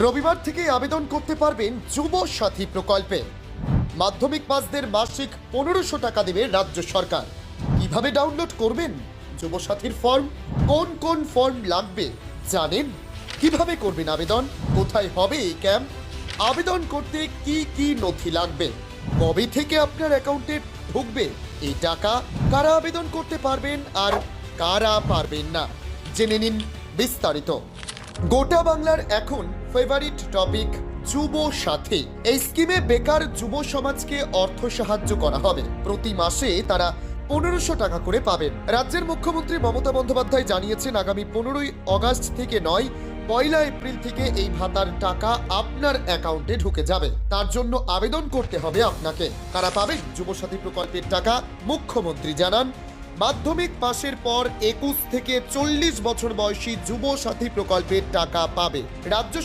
রবিবার থেকেই আবেদন করতে পারবেন যুব সাথী প্রকল্পে। মাধ্যমিক পাসদের মাসিক 1500 টাকা দেবে রাজ্য সরকার। কিভাবে ডাউনলোড করবেন যুব সাথীর ফর্ম, কোন কোন ফর্ম লাগবে জানেন? কিভাবে করবেন আবেদন, কোথায় হবে এই ক্যাম্প, আবেদন করতে কি কি নথি লাগবে, কবে থেকে আপনার অ্যাকাউন্টে ঢুকবে এই টাকা, কারা আবেদন করতে পারবেন আর কারা পারবেন না, জেনে নিন বিস্তারিত। গোটা বাংলার এখন ফেভারিট টপিক যুব সাথী। এই স্কিমে বেকার যুব সমাজকে অর্থ সাহায্য করা হবে। প্রতি মাসে তারা 1500 টাকা করে পাবেন। রাজ্যের মুখ্যমন্ত্রী মমতা বন্দ্যোপাধ্যায় জানিয়েছেন, আগামী 15ই আগস্ট থেকে নয়, 1 এপ্রিল থেকে এই ভাতার টাকা আপনার অ্যাকাউন্টে ঢুকে যাবে। তার জন্য আবেদন করতে হবে আপনাকে। কারা পাবেন যুব সাথী প্রকল্পের টাকা? মুখ্যমন্ত্রী জানান, মাধ্যমিক পাশের পর 21 থেকে 40 বছর বয়সী যুব সাথী প্রকল্পের টাকা পাবে। রাজ্য